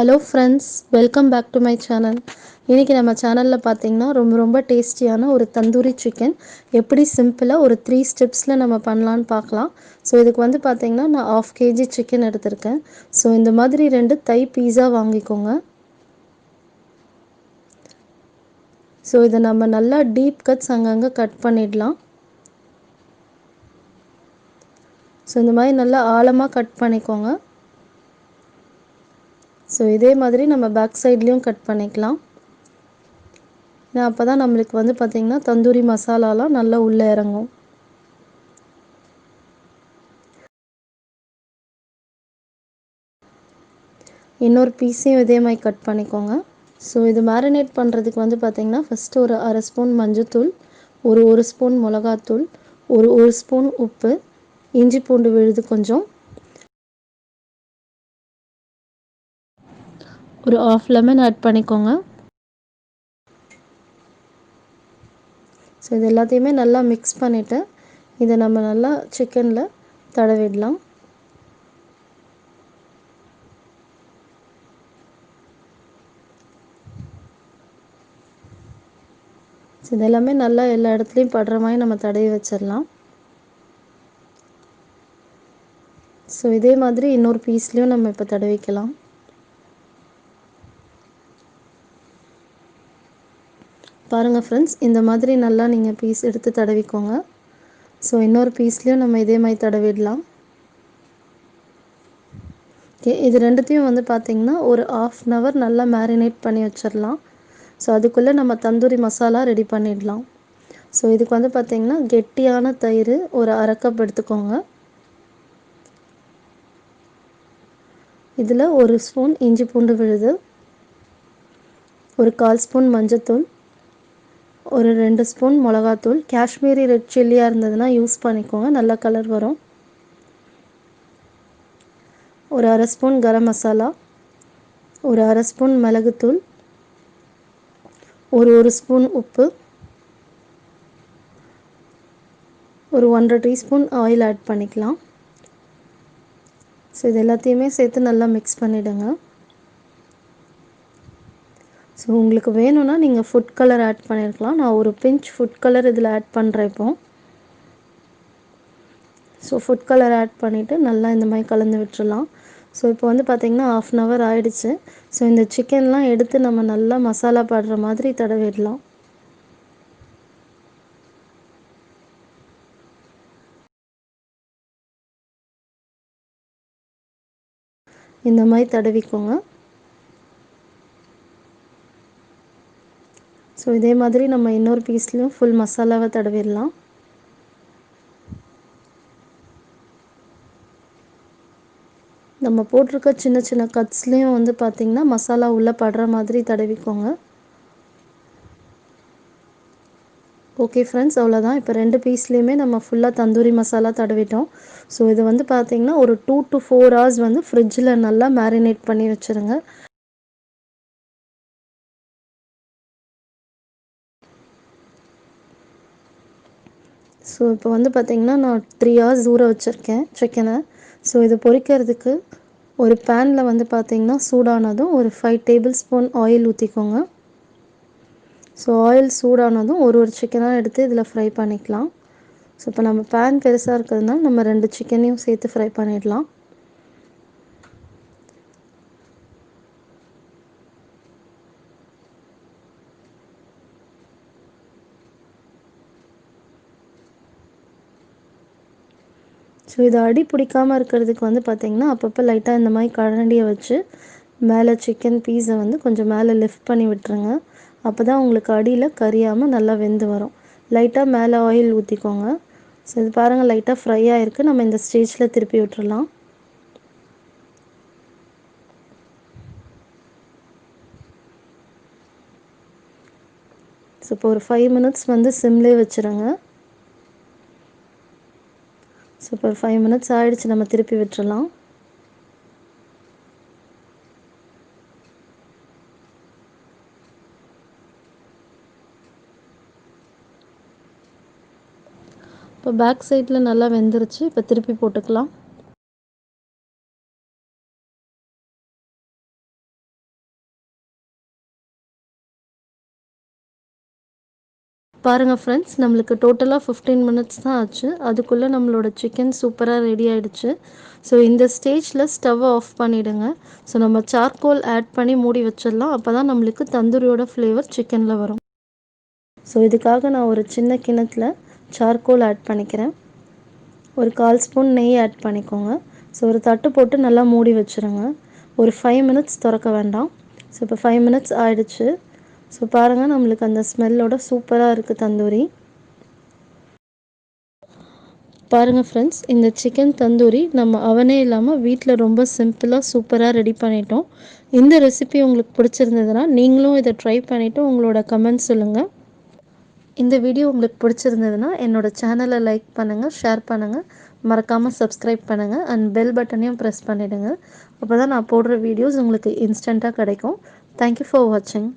Hello friends, welcome back to my channel. இன்றைக்கி நம்ம சேனலில் பார்த்திங்கன்னா ரொம்ப டேஸ்டியான ஒரு தந்தூரி சிக்கன் எப்படி சிம்பிளாக ஒரு 3 ஸ்டெப்ஸில் நம்ம பண்ணலான்னு பார்க்கலாம். ஸோ இதுக்கு வந்து பார்த்திங்கன்னா நான் 1/2 kg சிக்கன் எடுத்திருக்கேன். ஸோ இந்த மாதிரி 2 தை பீஸா வாங்கிக்கோங்க. ஸோ இதை நம்ம நல்லா டீப் கட்ஸ் அங்கங்கே கட் பண்ணிடலாம். ஸோ இந்த மாதிரி நல்லா ஆழமாக கட் பண்ணிக்கோங்க. ஸோ இதே மாதிரி நம்ம பேக் சைட்லேயும் கட் பண்ணிக்கலாம். அப்போ தான் நம்மளுக்கு வந்து பார்த்திங்கன்னா தந்தூரி மசாலாலாம் நல்லா உள்ளே இறங்கும். இன்னொரு பீஸையும் இதே மாதிரி கட் பண்ணிக்கோங்க. ஸோ இது மேரினேட் பண்ணுறதுக்கு வந்து பார்த்திங்கன்னா ஃபஸ்ட்டு ஒரு 1/2 ஸ்பூன் மஞ்சத்தூள், ஒரு ஸ்பூன் மிளகாத்தூள், ஒரு ஸ்பூன் உப்பு, இஞ்சி பூண்டு விழுது கொஞ்சம், ஒரு 1/2 லெமன் ஆட் பண்ணிக்கோங்க. ஸோ இது எல்லாத்தையுமே நல்லா மிக்ஸ் பண்ணிவிட்டு இதை நம்ம நல்லா சிக்கனில் தடவிடலாம். ஸோ இதெல்லாமே நல்லா எல்லா இடத்துலையும் படுற மாதிரி நம்ம தடவி வச்சிடலாம். ஸோ இதே மாதிரி இன்னொரு பீஸ்லேயும் நம்ம இப்போ தடவிக்கலாம். பாருங்கள் ஃப்ரெண்ட்ஸ், இந்த மாதிரி நல்லா நீங்கள் பீஸ் எடுத்து தடவிக்கோங்க. ஸோ இன்னொரு பீஸ்லேயும் நம்ம இதே மாதிரி தடவிடலாம். ஓகே, இது ரெண்டுத்தையும் வந்து பார்த்திங்கன்னா ஒரு 1/2 அன் ஹவர் நல்லா மேரினேட் பண்ணி வச்சிடலாம். ஸோ அதுக்குள்ளே நம்ம தந்தூரி மசாலா ரெடி பண்ணிடலாம். ஸோ இதுக்கு வந்து பார்த்திங்கன்னா கெட்டியான தயிர் ஒரு 1/2 கப் எடுத்துக்கோங்க. இதில் 1 ஸ்பூன் இஞ்சி பூண்டு விழுது, ஒரு 1/4 ஸ்பூன் மஞ்சத்தூள், ஒரு 2 ஸ்பூன் மிளகாத்தூள், காஷ்மீரி ரெட் சில்லியாக இருந்ததுன்னா யூஸ் பண்ணிக்கோங்க, நல்ல கலர் வரும். ஒரு 1/2 ஸ்பூன் கரம் மசாலா, ஒரு 1/2 ஸ்பூன் மிளகுத்தூள், ஒரு ஸ்பூன் உப்பு, ஒரு 1/2 டீஸ்பூன் ஆயில் ஆட் பண்ணிக்கலாம். ஸோ இது எல்லாத்தையுமே சேர்த்து நல்லா மிக்ஸ் பண்ணிவிடுங்க. ஸோ உங்களுக்கு வேணும்னா நீங்கள் ஃபுட் கலர் ஆட் பண்ணியிருக்கலாம். நான் ஒரு பிஞ்ச் ஃபுட் கலர் இதில் ஆட் பண்ணுறேன் இப்போ. ஸோ ஃபுட் கலர் ஆட் பண்ணிவிட்டு நல்லா இந்த மாதிரி கலந்து விட்டுறலாம். ஸோ இப்போ வந்து பார்த்திங்கன்னா 1/2 அன் ஹவர் ஆகிடுச்சு. ஸோ இந்த சிக்கன்லாம் எடுத்து நம்ம நல்லா மசாலா படுற மாதிரி தடவிடலாம். இந்த மாதிரி தடவிக்கோங்க. ஸோ இதே மாதிரி நம்ம இன்னொரு பீஸ்லேயும் ஃபுல் மசாலாவை தடவிடலாம். நம்ம போட்டிருக்க சின்ன சின்ன கட்ஸ்லேயும் வந்து பார்த்திங்கன்னா மசாலா உள்ளே படுற மாதிரி தடவிக்கோங்க. ஓகே ஃப்ரெண்ட்ஸ், அவ்வளோதான். இப்போ 2 பீஸ்லேயுமே நம்ம ஃபுல்லாக தந்தூரி மசாலா தடவிட்டோம். ஸோ இது வந்து பார்த்திங்கன்னா ஒரு 2 to 4 hours வந்து ஃப்ரிட்ஜில் நல்லா மேரினேட் பண்ணி வச்சுருங்க. ஸோ இப்போ வந்து பார்த்திங்கன்னா நான் 3 hours ஊற வச்சுருக்கேன் சிக்கனை. ஸோ இது பொரிக்கிறதுக்கு ஒரு பேனில் வந்து பார்த்திங்கன்னா சூடானதும் ஒரு 5 டேபிள் ஸ்பூன் ஆயில் ஊற்றிக்கோங்க. ஸோ ஆயில் சூடானதும் ஒரு சிக்கனாக எடுத்து இதில் ஃப்ரை பண்ணிக்கலாம். ஸோ இப்போ நம்ம பேன் பெருசாக இருக்கிறதுனால நம்ம 2 சிக்கனையும் சேர்த்து ஃப்ரை பண்ணிடலாம். ஸோ இது அடி பிடிக்காமல் இருக்கிறதுக்கு வந்து பார்த்திங்கன்னா அப்பப்போ லைட்டாக இந்த மாதிரி கரண்டியை வச்சு மேலே சிக்கன் பீஸை வந்து கொஞ்சம் மேலே லிஃப்ட் பண்ணி விட்டுருங்க. அப்போ தான் உங்களுக்கு அடியில் கரியாமல் நல்லா வெந்து வரும். லைட்டாக மேலே ஆயில் ஊற்றிக்கோங்க. ஸோ இது பாருங்கள், லைட்டாக ஃப்ரை ஆகிருக்கு. நம்ம இந்த ஸ்டேஜில் திருப்பி விட்டுறலாம். ஸோ இப்போ ஒரு 5 minutes வந்து சிம்லேயே வச்சுருங்க. ஸோ இப்போ ஒரு 5 minutes ஆகிடுச்சு, நம்ம திருப்பி விட்டுறலாம். இப்போ பேக் சைடில் நல்லா வெந்துருச்சு. இப்போ திருப்பி போட்டுக்கலாம். பாருங்கள் ஃப்ரெண்ட்ஸ், நம்மளுக்கு டோட்டலாக 15 மினிட்ஸ் தான் ஆச்சு. அதுக்குள்ளே நம்மளோட சிக்கன் சூப்பராக ரெடி ஆகிடுச்சு. ஸோ இந்த ஸ்டேஜில் ஸ்டவ்வை ஆஃப் பண்ணிவிடுங்க. ஸோ நம்ம சார்கோல் ஆட் பண்ணி மூடி வச்சிடலாம். அப்போ தான் நம்மளுக்கு தந்தூரியோட ஃப்ளேவர் சிக்கனில் வரும். ஸோ இதுக்காக நான் ஒரு சின்ன கிண்ணத்தில் சார்கோல் ஆட் பண்ணிக்கிறேன். ஒரு 1/4 ஸ்பூன் நெய் ஆட் பண்ணிக்கோங்க. ஸோ ஒரு தட்டு போட்டு நல்லா மூடி வச்சுருங்க. ஒரு 5 மினிட்ஸ் திறக்க வேண்டாம். ஸோ இப்போ 5 மினிட்ஸ் ஆயிடுச்சு. ஸோ பாருங்கள், நம்மளுக்கு அந்த ஸ்மெல்லோட சூப்பராக இருக்குது தந்தூரி. பாருங்கள் ஃப்ரெண்ட்ஸ், இந்த சிக்கன் தந்தூரி நம்ம அவனே இல்லாமல் வீட்டில் ரொம்ப சிம்பிளாக சூப்பராக ரெடி பண்ணிட்டோம். இந்த ரெசிபி உங்களுக்கு பிடிச்சிருந்ததுன்னா நீங்களும் இதை ட்ரை பண்ணிவிட்டு உங்களோட கமெண்ட்ஸ் சொல்லுங்கள். இந்த வீடியோ உங்களுக்கு பிடிச்சிருந்ததுன்னா என்னோடய சேனலை லைக் பண்ணுங்கள், ஷேர் பண்ணுங்கள், மறக்காமல் சப்ஸ்கிரைப் பண்ணுங்கள் அண்ட் பெல் பட்டனையும் ப்ரெஸ் பண்ணிவிடுங்க. அப்போ தான் நான் போடுற வீடியோஸ் உங்களுக்கு இன்ஸ்டண்ட்டாக கிடைக்கும். தேங்க்யூ ஃபார் வாட்சிங்.